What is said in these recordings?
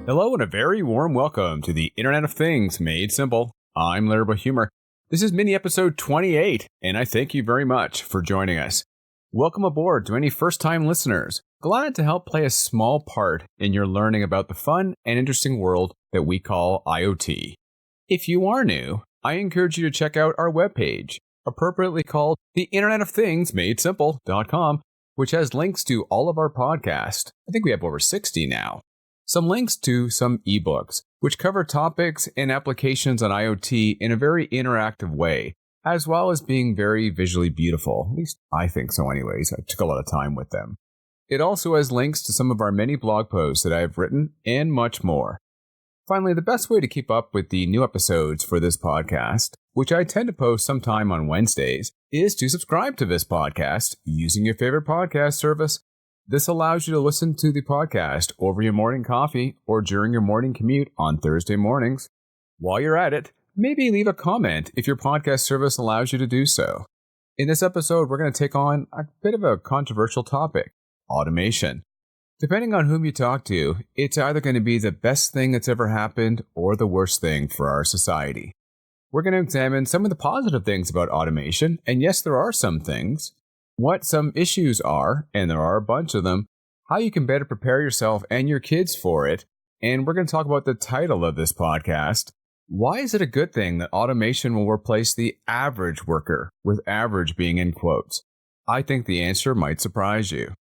Hello and a very warm welcome to the Internet of Things Made Simple. I'm Larry Humor. This is mini episode 28, and I thank you very much for joining us. Welcome aboard to any first-time listeners. Glad to help play a small part in your learning about the fun and interesting world that we call IoT. If you are new, I encourage you to check out our webpage, appropriately called the Internet of Things Made Simple.com, which has links to all of our podcasts. I think we have over 60 now. Some links to some ebooks, which cover topics and applications on IoT in a very interactive way, as well as being very visually beautiful. At least I think so anyways. I took a lot of time with them. It also has links to some of our many blog posts that I have written and much more. Finally, the best way to keep up with the new episodes for this podcast, which I tend to post sometime on Wednesdays, is to subscribe to this podcast using your favorite podcast service. This allows you to listen to the podcast over your morning coffee or during your morning commute on Thursday mornings. While you're at it, maybe leave a comment if your podcast service allows you to do so. In this episode, we're going to take on a bit of a controversial topic, automation. Depending on whom you talk to, it's either going to be the best thing that's ever happened or the worst thing for our society. We're going to examine some of the positive things about automation, and yes, there are some things, what some issues are, and there are a bunch of them, how you can better prepare yourself and your kids for it, and we're going to talk about the title of this podcast. Why is it a good thing that automation will replace the average worker, with average being in quotes? I think the answer might surprise you.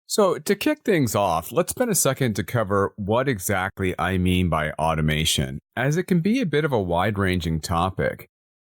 So to kick things off, let's spend a second to cover what exactly I mean by automation, as it can be a bit of a wide-ranging topic.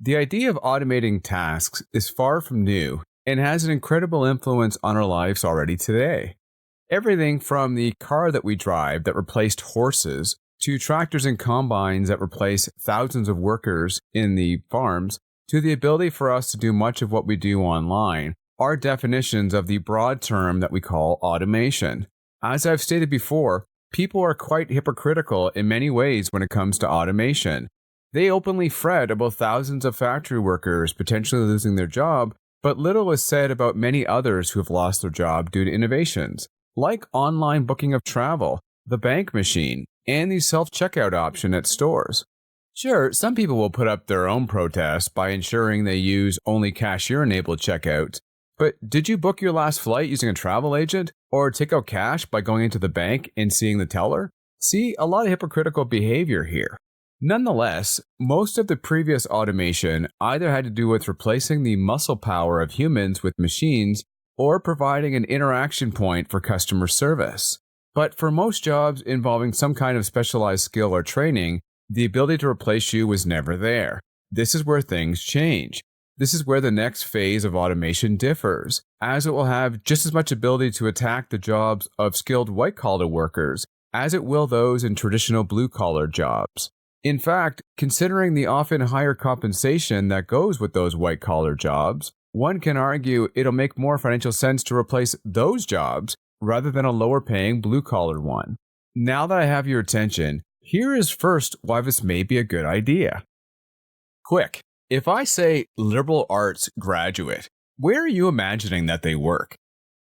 The idea of automating tasks is far from new, and has an incredible influence on our lives already today. Everything from the car that we drive that replaced horses, to tractors and combines that replace thousands of workers in the farms, to the ability for us to do much of what we do online, are definitions of the broad term that we call automation. As I've stated before, people are quite hypocritical in many ways when it comes to automation. They openly fret about thousands of factory workers potentially losing their job, but little is said about many others who have lost their job due to innovations, like online booking of travel, the bank machine, and the self-checkout option at stores. Sure, some people will put up their own protests by ensuring they use only cashier-enabled checkouts, but did you book your last flight using a travel agent, or take out cash by going into the bank and seeing the teller? See, a lot of hypocritical behavior here. Nonetheless, most of the previous automation either had to do with replacing the muscle power of humans with machines or providing an interaction point for customer service. But for most jobs involving some kind of specialized skill or training, the ability to replace you was never there. This is where things change. This is where the next phase of automation differs, as it will have just as much ability to attack the jobs of skilled white-collar workers as it will those in traditional blue-collar jobs. In fact, considering the often higher compensation that goes with those white-collar jobs, one can argue it'll make more financial sense to replace those jobs rather than a lower-paying blue-collar one. Now that I have your attention, here is first why this may be a good idea. Quick, if I say liberal arts graduate, where are you imagining that they work?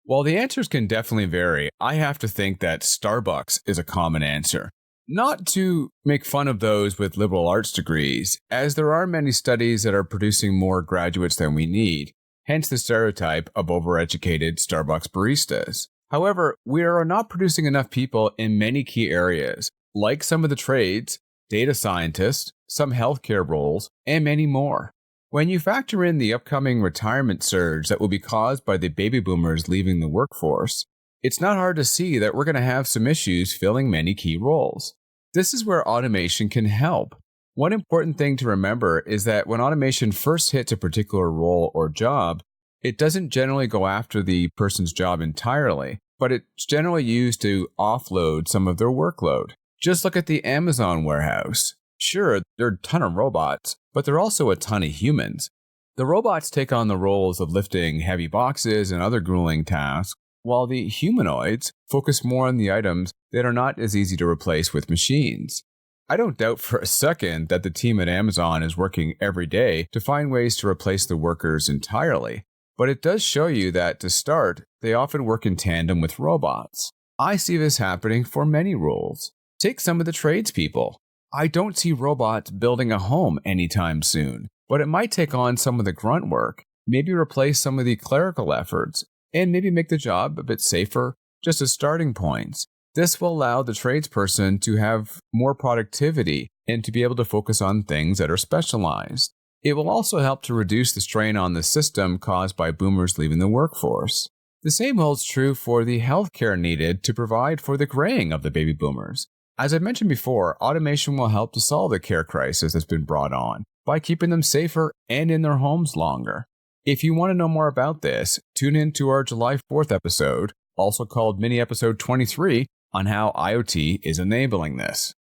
While the answers can definitely vary, I have to think that Starbucks is a common answer. Not to make fun of those with liberal arts degrees, as there are many studies that are producing more graduates than we need, hence the stereotype of overeducated Starbucks baristas. However, we are not producing enough people in many key areas, like some of the trades, data scientists, some healthcare roles, and many more. When you factor in the upcoming retirement surge that will be caused by the baby boomers leaving the workforce, it's not hard to see that we're going to have some issues filling many key roles. This is where automation can help. One important thing to remember is that when automation first hits a particular role or job, it doesn't generally go after the person's job entirely, but it's generally used to offload some of their workload. Just look at the Amazon warehouse. Sure, there are a ton of robots, but there are also a ton of humans. The robots take on the roles of lifting heavy boxes and other grueling tasks, while the humanoids focus more on the items that are not as easy to replace with machines. I don't doubt for a second that the team at Amazon is working every day to find ways to replace the workers entirely, but it does show you that, to start, they often work in tandem with robots. I see this happening for many roles. Take some of the tradespeople. I don't see robots building a home anytime soon, but it might take on some of the grunt work, maybe replace some of the clerical efforts, and maybe make the job a bit safer, just as starting points. This will allow the tradesperson to have more productivity and to be able to focus on things that are specialized. It will also help to reduce the strain on the system caused by boomers leaving the workforce. The same holds true for the healthcare needed to provide for the graying of the baby boomers. As I mentioned before, automation will help to solve the care crisis that's been brought on by keeping them safer and in their homes longer. If you want to know more about this, tune in to our July 4th episode, also called Mini Episode 23, on how IoT is enabling this.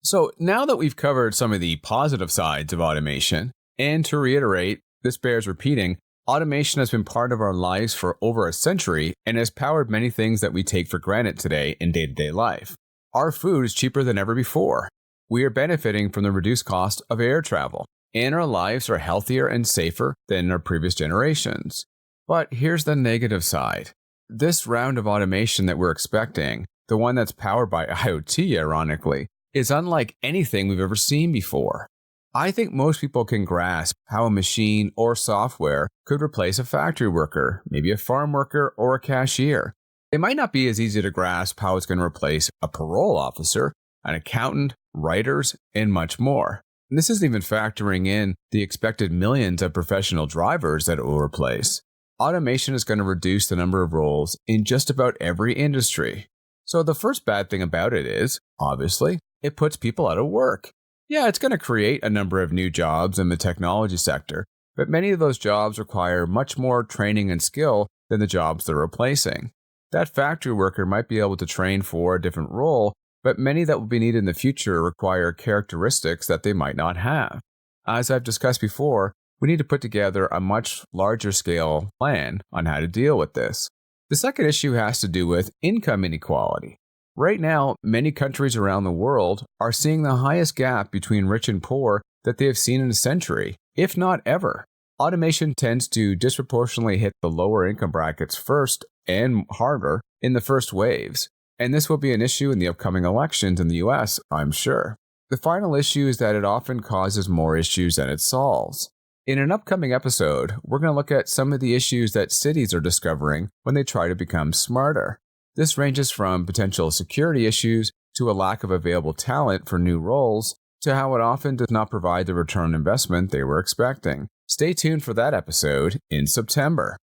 So now that we've covered some of the positive sides of automation, and to reiterate, this bears repeating, automation has been part of our lives for over a century and has powered many things that we take for granted today in day-to-day life. Our food is cheaper than ever before. We are benefiting from the reduced cost of air travel, and our lives are healthier and safer than our previous generations. But here's the negative side. This round of automation that we're expecting, the one that's powered by IoT ironically, is unlike anything we've ever seen before. I think most people can grasp how a machine or software could replace a factory worker, maybe a farm worker or a cashier. It might not be as easy to grasp how it's going to replace a parole officer, an accountant, writers, and much more. And this isn't even factoring in the expected millions of professional drivers that it will replace. Automation is going to reduce the number of roles in just about every industry. So the first bad thing about it is, obviously, it puts people out of work. Yeah, it's going to create a number of new jobs in the technology sector, but many of those jobs require much more training and skill than the jobs they're replacing. That factory worker might be able to train for a different role, but many that will be needed in the future require characteristics that they might not have. As I've discussed before, we need to put together a much larger scale plan on how to deal with this. The second issue has to do with income inequality. Right now, many countries around the world are seeing the highest gap between rich and poor that they have seen in a century, if not ever. Automation tends to disproportionately hit the lower income brackets first and harder in the first waves, and this will be an issue in the upcoming elections in the US, I'm sure. The final issue is that it often causes more issues than it solves. In an upcoming episode, we're going to look at some of the issues that cities are discovering when they try to become smarter. This ranges from potential security issues to a lack of available talent for new roles to how it often does not provide the return on investment they were expecting. Stay tuned for that episode in September.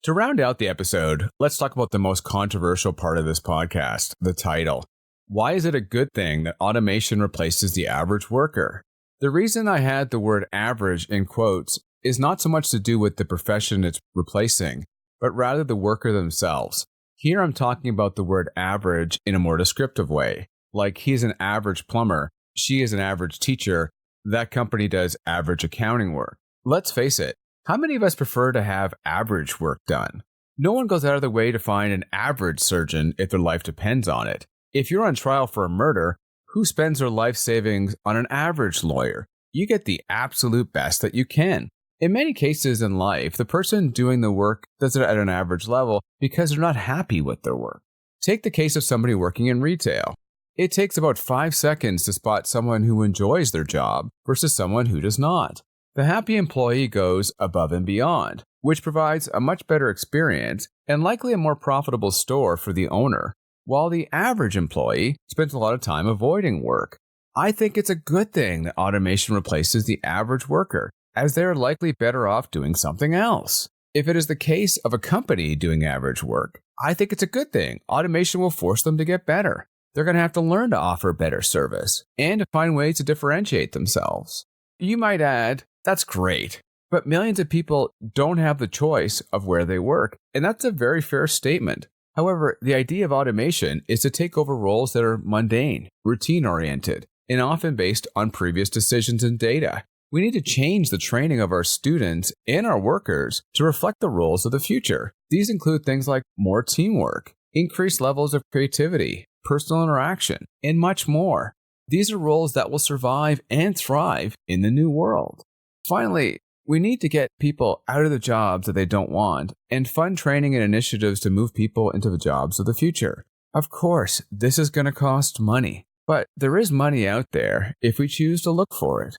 To round out the episode, let's talk about the most controversial part of this podcast, the title. Why is it a good thing that automation replaces the average worker? The reason I had the word average in quotes is not so much to do with the profession it's replacing, but rather the worker themselves. Here I'm talking about the word average in a more descriptive way, like he's an average plumber, she is an average teacher, that company does average accounting work. Let's face it, how many of us prefer to have average work done? No one goes out of their way to find an average surgeon if their life depends on it. If you're on trial for a murder, who spends their life savings on an average lawyer? You get the absolute best that you can. In many cases in life, the person doing the work does it at an average level because they're not happy with their work. Take the case of somebody working in retail. It takes about 5 seconds to spot someone who enjoys their job versus someone who does not. The happy employee goes above and beyond, which provides a much better experience and likely a more profitable store for the owner, while the average employee spends a lot of time avoiding work. I think it's a good thing that automation replaces the average worker, as they're likely better off doing something else. If it is the case of a company doing average work, I think it's a good thing. Automation will force them to get better. They're going to have to learn to offer better service and to find ways to differentiate themselves. You might add, that's great, but millions of people don't have the choice of where they work, and that's a very fair statement. However, the idea of automation is to take over roles that are mundane, routine-oriented, and often based on previous decisions and data. We need to change the training of our students and our workers to reflect the roles of the future. These include things like more teamwork, increased levels of creativity, personal interaction, and much more. These are roles that will survive and thrive in the new world. Finally, we need to get people out of the jobs that they don't want and fund training and initiatives to move people into the jobs of the future. Of course, this is going to cost money, but there is money out there if we choose to look for it.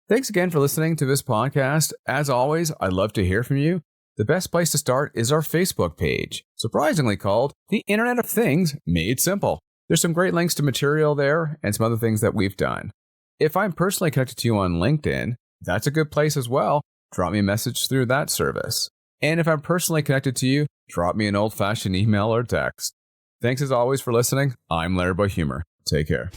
Thanks again for listening to this podcast. As always, I'd love to hear from you. The best place to start is our Facebook page, surprisingly called The Internet of Things Made Simple. There's some great links to material there and some other things that we've done. If I'm personally connected to you on LinkedIn, that's a good place as well. Drop me a message through that service. And if I'm personally connected to you, drop me an old-fashioned email or text. Thanks as always for listening. I'm Larry Boy Humor. Take care.